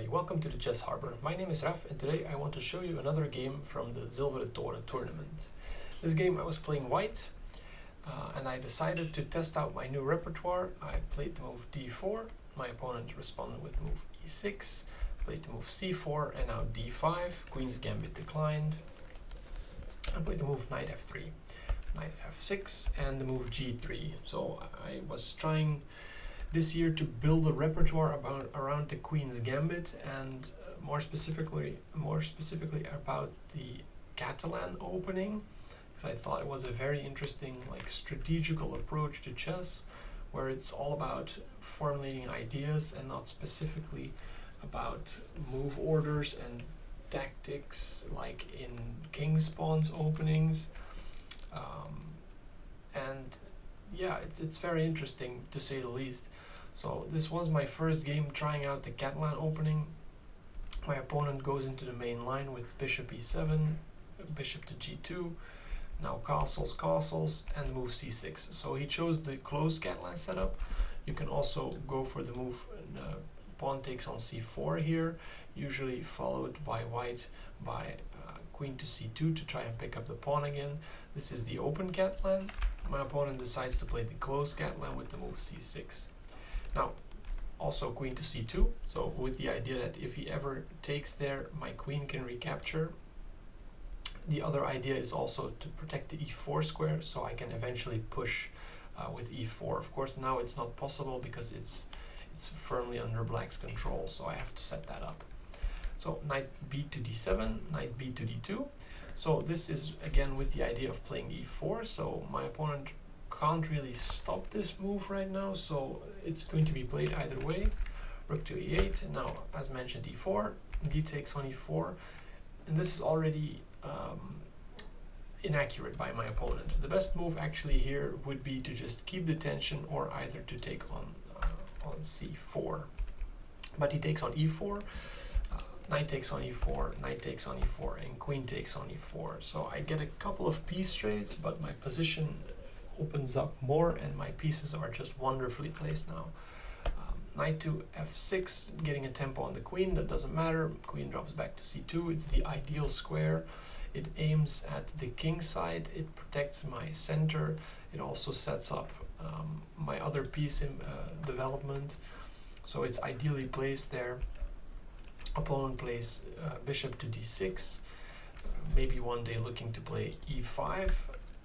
everybody, welcome to the Chess Harbor. My name is Raf and today I want to show you another game from the Zilveren Toren tournament. This game I was playing white and I decided to test out my new repertoire. I played the move d4, my opponent responded with the move e6, played the move c4 and now d5, Queen's Gambit declined. I played the move knight f3, knight f6 and the move g3. So I was trying this year to build a repertoire around the Queen's Gambit and more specifically about the Catalan opening, because I thought it was a very interesting strategical approach to chess where it's all about formulating ideas and not specifically about move orders and tactics like in King's Pawns openings. And yeah, it's very interesting to say the least. So this was my first game trying out the Catalan opening. My opponent goes into the main line with bishop e7, bishop to g2, now castles, and move c6. So he chose the closed Catalan setup. You can also go for the move pawn takes on c4 here, usually followed by white by queen to c2 to try and pick up the pawn again. This is the open Catalan. My opponent decides to play the closed Catalan with the move c6. Now, also queen to c2, so with the idea that if he ever takes there, my queen can recapture. The other idea is also to protect the e4 square, so I can eventually push with e4. Of course, now it's not possible because it's firmly under black's control, so I have to set that up. So knight b to d7, knight b to d2. So this is again with the idea of playing e4, so my opponent can't really stop this move right now, so it's going to be played either way. Rook to e8, and now as mentioned e4, d takes on e4, and this is already inaccurate by my opponent. The best move actually here would be to just keep the tension or either to take on c4, but he takes on e4. Knight takes on e4, knight takes on e4, and queen takes on e4. So I get a couple of piece trades, but my position opens up more and my pieces are just wonderfully placed now. Knight to f6, getting a tempo on the queen, that doesn't matter. Queen drops back to c2, it's the ideal square. It aims at the king side, it protects my center, it also sets up my other piece in development. So it's ideally placed there. Opponent plays bishop to d6, maybe one day looking to play e5,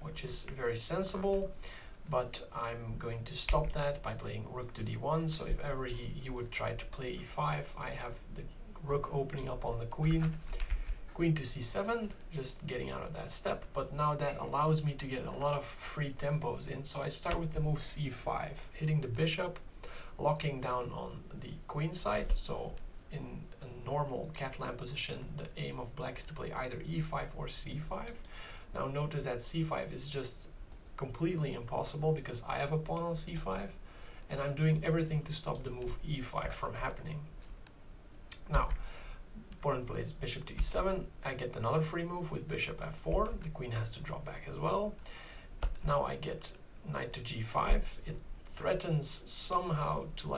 which is very sensible, but I'm going to stop that by playing rook to d1. So if ever he would try to play e5, I have the rook opening up on the queen. Queen to c7, just getting out of that step, but now that allows me to get a lot of free tempos in. So I start with the move c5, hitting the bishop, locking down on the queen side. So in a normal Catalan position, the aim of black is to play either e5 or c5. Now notice that c5 is just completely impossible because I have a pawn on c5 and I'm doing everything to stop the move e5 from happening. Now, opponent plays bishop to e7, I get another free move with bishop f4, the queen has to drop back as well. Now I get knight to g5, it threatens somehow to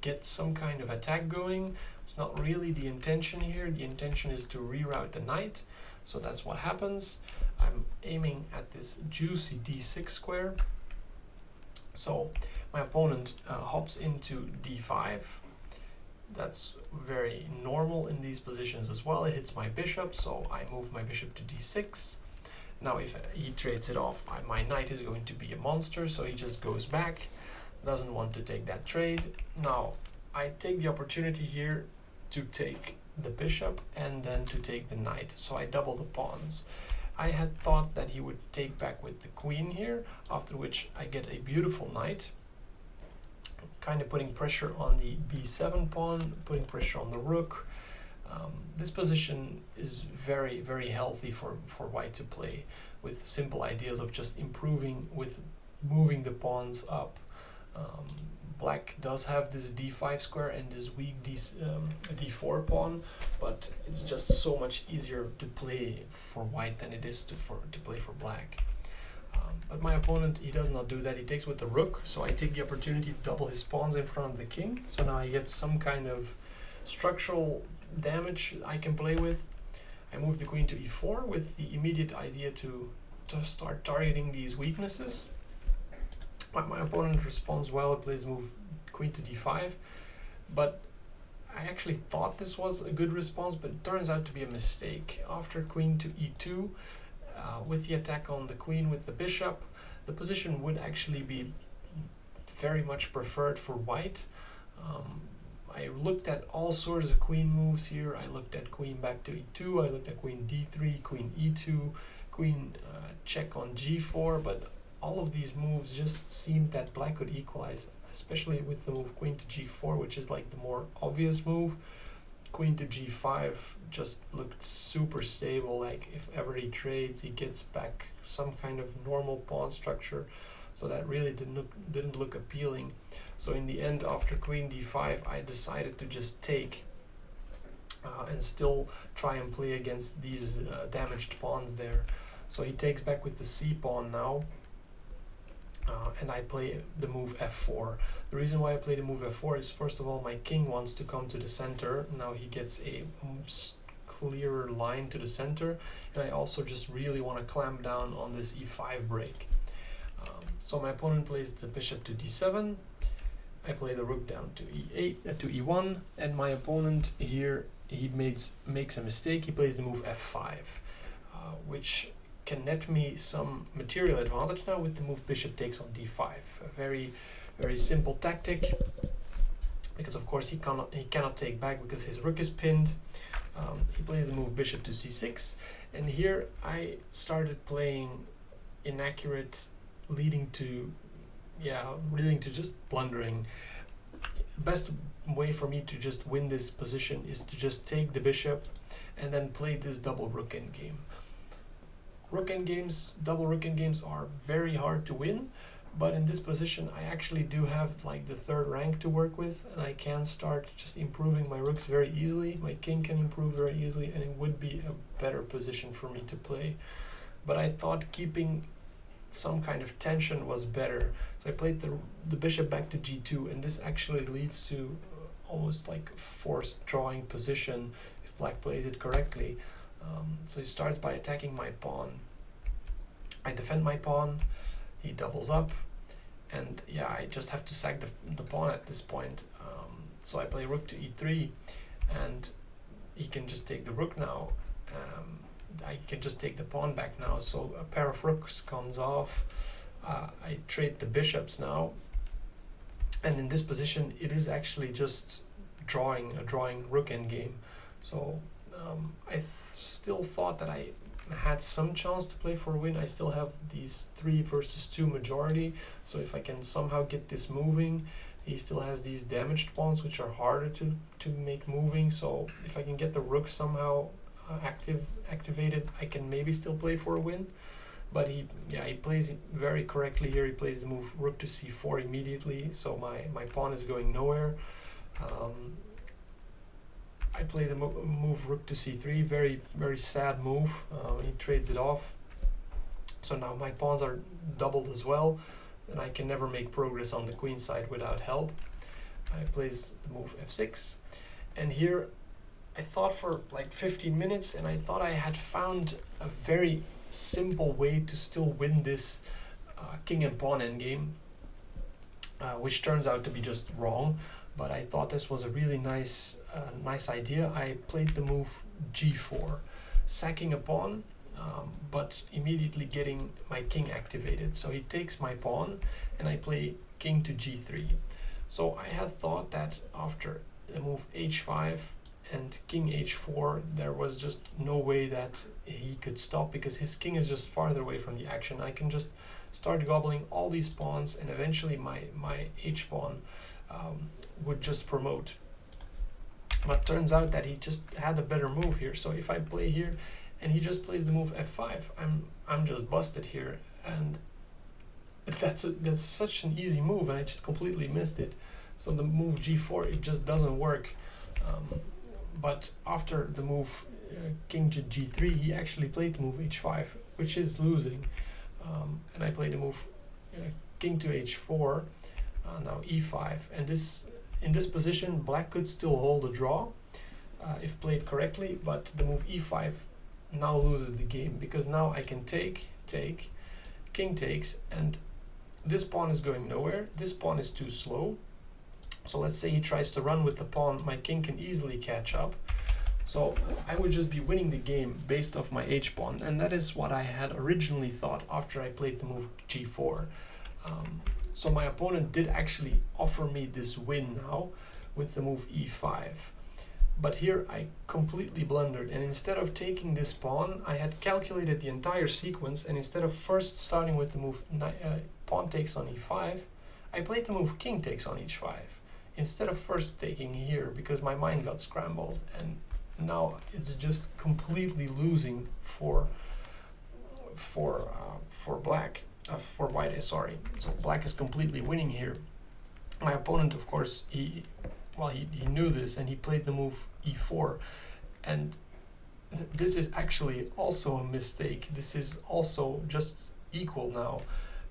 get some kind of attack going. It's not really the intention here. The intention is to reroute the knight. So that's what happens. I'm aiming at this juicy d6 square. So my opponent hops into d5. That's very normal in these positions as well. It hits my bishop, so I move my bishop to d6. Now if he trades it off, my knight is going to be a monster, so he just goes back. Doesn't want to take that trade. Now I take the opportunity here to take the bishop and then to take the knight, so I double the pawns. I had thought that he would take back with the queen here, after which I get a beautiful knight, kind of putting pressure on the b7 pawn, putting pressure on the rook. This position is very, very healthy for white to play, with simple ideas of just improving with moving the pawns up. Black does have this d5 square and this weak d4 pawn, but it's just so much easier to play for white than it is to play for black. But my opponent, he does not do that. He takes with the rook, so I take the opportunity to double his pawns in front of the king. So now I get some kind of structural damage I can play with. I move the queen to e4 with the immediate idea to start targeting these weaknesses. My opponent responds well, plays the move queen to d5, but I actually thought this was a good response, but it turns out to be a mistake. After queen to e2, with the attack on the queen with the bishop, the position would actually be very much preferred for white. I looked at all sorts of queen moves here. I looked at queen back to e2, I looked at queen d3, queen e2, queen check on g4, but all of these moves just seemed that black could equalize, especially with the move queen to g4, which is like the more obvious move. Queen to g5 just looked super stable, like if ever he trades, he gets back some kind of normal pawn structure. So that really didn't look appealing. So in the end, after queen d5, I decided to just take and still try and play against these damaged pawns there. So he takes back with the c pawn now, and I play the move f4. The reason why I play the move f4 is, first of all, my king wants to come to the center. Now he gets a clearer line to the center, and I also just really want to clamp down on this e5 break. So my opponent plays the bishop to d7. I play the rook down to e8 to e1, and my opponent here, he makes a mistake. He plays the move f5, which can net me some material advantage now with the move bishop takes on d5. A very, very simple tactic, because of course he cannot take back because his rook is pinned. He plays the move bishop to c6, and here I started playing inaccurate, leading to just blundering. The best way for me to just win this position is to just take the bishop and then play this double rook endgame. Double rook endgames are very hard to win, but in this position I actually do have like the third rank to work with, and I can start just improving my rooks very easily. My king can improve very easily, and it would be a better position for me to play. But I thought keeping some kind of tension was better, so I played the bishop back to g2, and this actually leads to almost like a forced drawing position if black plays it correctly. So he starts by attacking my pawn. I defend my pawn, he doubles up, and yeah, I just have to sack the pawn at this point. So I play rook to e3, and he can just take the rook now. I can just take the pawn back now, so a pair of rooks comes off. I trade the bishops now, and in this position it is actually just a drawing rook endgame. So I still thought that I had some chance to play for a win. I still have these 3 versus 2 majority, so if I can somehow get this moving, he still has these damaged pawns which are harder to make moving. So if I can get the rook somehow activated, I can maybe still play for a win. But he plays it very correctly here. He plays the move rook to c4 immediately, so my pawn is going nowhere. I play the move rook to c3, very, very sad move. He trades it off. So now my pawns are doubled as well, and I can never make progress on the queen side without help. I plays the move f6, and here I thought for like 15 minutes, and I thought I had found a very simple way to still win this king and pawn endgame, which turns out to be just wrong. But I thought this was a really nice idea. I played the move g4, sacking a pawn, but immediately getting my king activated. So he takes my pawn, and I play king to g3. So I had thought that after the move h5 and king h4, there was just no way that he could stop, because his king is just farther away from the action. I can just start gobbling all these pawns, and eventually my h-pawn would just promote. But turns out that he just had a better move here. So if I play here and he just plays the move f5, I'm just busted here, and that's such an easy move, and I just completely missed it. So the move g4, it just doesn't work. But after the move king to g3, he actually played the move h5, which is losing, and I played the move king to h4, now e5, and this in this position, black could still hold a draw if played correctly, but the move e5 now loses the game, because now I can take, king takes, and this pawn is going nowhere. This pawn is too slow. So let's say he tries to run with the pawn, my king can easily catch up. So I would just be winning the game based off my h-pawn, and that is what I had originally thought after I played the move g4. So my opponent did actually offer me this win now with the move e5. But here I completely blundered, and instead of taking this pawn, I had calculated the entire sequence, and instead of first starting with the move pawn takes on e5, I played the move king takes on h5, instead of first taking here, because my mind got scrambled, and now it's just completely losing for black, for white, sorry. So black is completely winning here. My opponent, of course, he knew this, and he played the move e4, and this is actually also a mistake. This is also just equal now,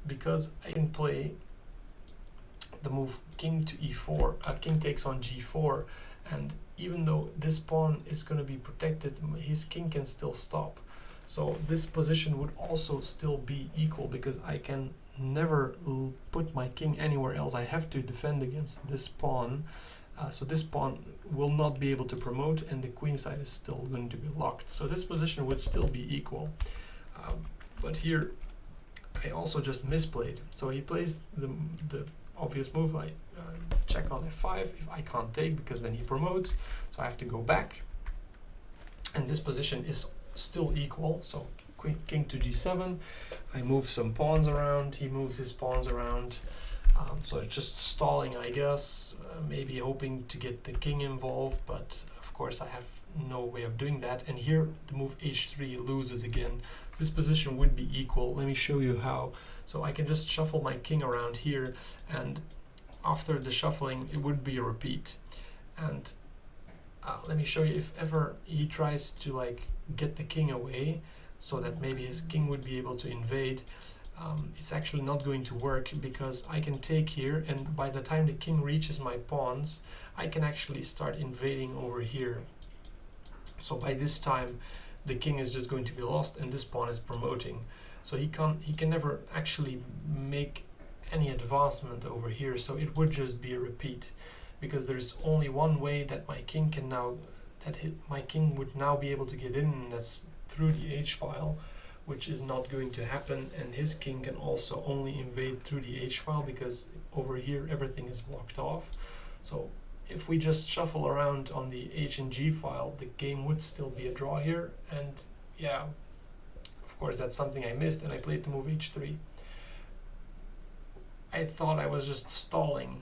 because I can play the move king to e4, king takes on g4, and even though this pawn is going to be protected, his king can still stop. So this position would also still be equal, because I can never put my king anywhere else. I have to defend against this pawn. So this pawn will not be able to promote, and the queen side is still going to be locked. So this position would still be equal. But here I also just misplayed. So he plays the obvious move, like check on f5. If I can't take, because then he promotes, so I have to go back. And this position is still equal. So king to g7. I move some pawns around. He moves his pawns around. So it's just stalling, I guess, maybe hoping to get the king involved, but of course I have no way of doing that. And here the move h3 loses again. This position would be equal. Let me show you how. So I can just shuffle my king around here, and after the shuffling it would be a repeat. And let me show you, if ever he tries to like get the king away so that maybe his king would be able to invade, it's actually not going to work, because I can take here, and by the time the king reaches my pawns, I can actually start invading over here. So by this time the king is just going to be lost, and this pawn is promoting. So he can never actually make any advancement over here, so it would just be a repeat, because there's only one way that my king can now, my king would now be able to get in, and that's through the h-file, which is not going to happen. And his king can also only invade through the h-file, because over here everything is blocked off. So if we just shuffle around on the h and g file, the game would still be a draw here. And yeah, of course that's something I missed, and I played the move h3. I thought I was just stalling,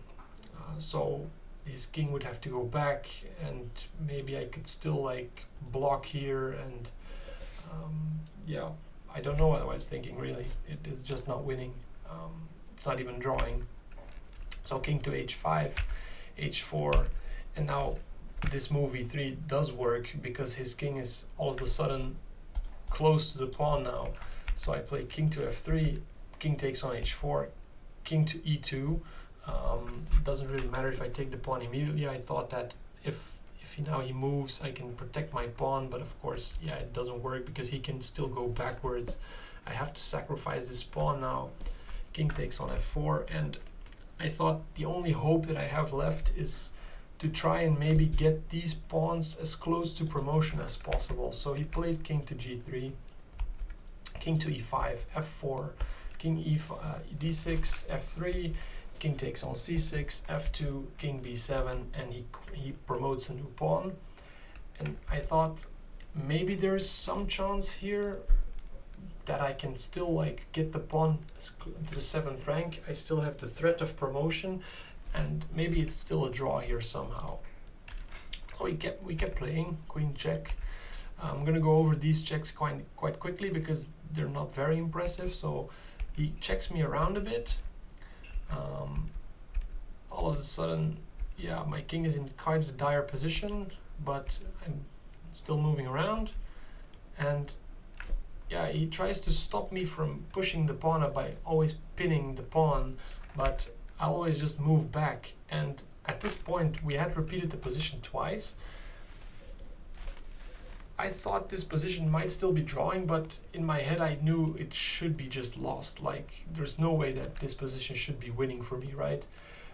so his king would have to go back, and maybe I could still like block here, and yeah, I don't know what I was thinking really. It is just not winning. It's not even drawing. So king to h5, h4, and now this move e3 does work, because his king is all of a sudden close to the pawn now. So I play king to f3, king takes on h4, king to e2. Doesn't really matter if I take the pawn immediately. I thought that if he moves, I can protect my pawn, but of course, yeah, it doesn't work, because he can still go backwards. I have to sacrifice this pawn now. King takes on f4, and I thought the only hope that I have left is to try and maybe get these pawns as close to promotion as possible. So he played king to g3, king to e5, f4, king e5, d6, f3, king takes on c6, f2, king b7, and he promotes a new pawn. And I thought maybe there is some chance here that I can still like get the pawn to the 7th rank. I still have the threat of promotion, and maybe it's still a draw here somehow. So we kept playing queen check. I'm gonna go over these checks quite quickly, because they're not very impressive. So he checks me around a bit. All of a sudden, yeah, my king is in quite a dire position, but I'm still moving around, and yeah, he tries to stop me from pushing the pawn up by always pinning the pawn, but I'll always just move back, and at this point we had repeated the position twice. I thought this position might still be drawing, but in my head I knew it should be just lost. Like, there's no way that this position should be winning for me, right?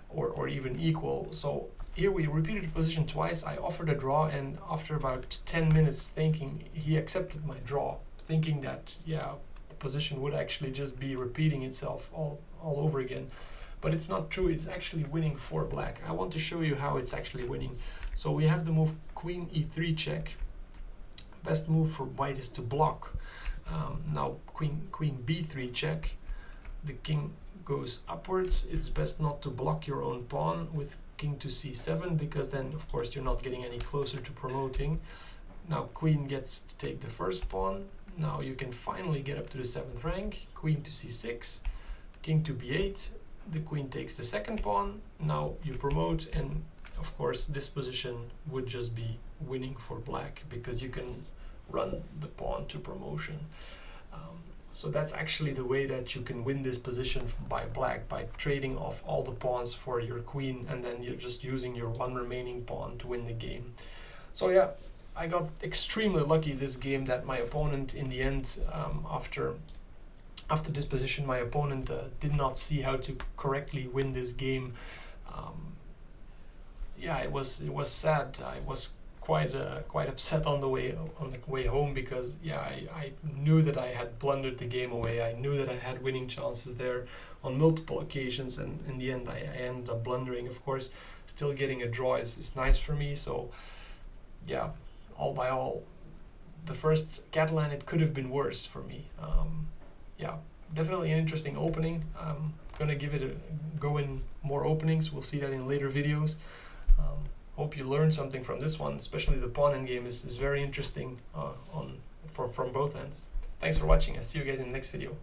Or even equal. So here we repeated the position twice. I offered a draw, and after about 10 minutes thinking, he accepted my draw, thinking that, yeah, the position would actually just be repeating itself all over again. But it's not true, it's actually winning for black. I want to show you how it's actually winning. So we have the move queen e3 check. Best move for white is to block. Now queen b3 check. The king goes upwards. It's best not to block your own pawn with king to c7, because then of course you're not getting any closer to promoting. Now queen gets to take the first pawn. Now you can finally get up to the 7th rank. Queen to c6, king to b8. The queen takes the second pawn. Now you promote, and of course this position would just be winning for black, because you can run the pawn to promotion. So that's actually the way that you can win this position by black, by trading off all the pawns for your queen, and then you're just using your one remaining pawn to win the game. So yeah, I got extremely lucky this game that my opponent in the end, after this position, my opponent did not see how to correctly win this game. Yeah, it was sad. I was quite upset on the way home, because yeah, I knew that I had blundered the game away. I knew that I had winning chances there on multiple occasions, and in the end I ended up blundering. Of course, still getting a draw is nice for me. So yeah, all by all, the first Catalan, it could have been worse for me. Yeah, definitely an interesting opening. I'm gonna give it a go in more openings. We'll see that in later videos. Hope you learned something from this one, especially the pawn endgame is very interesting from both ends. Thanks for watching. I'll see you guys in the next video.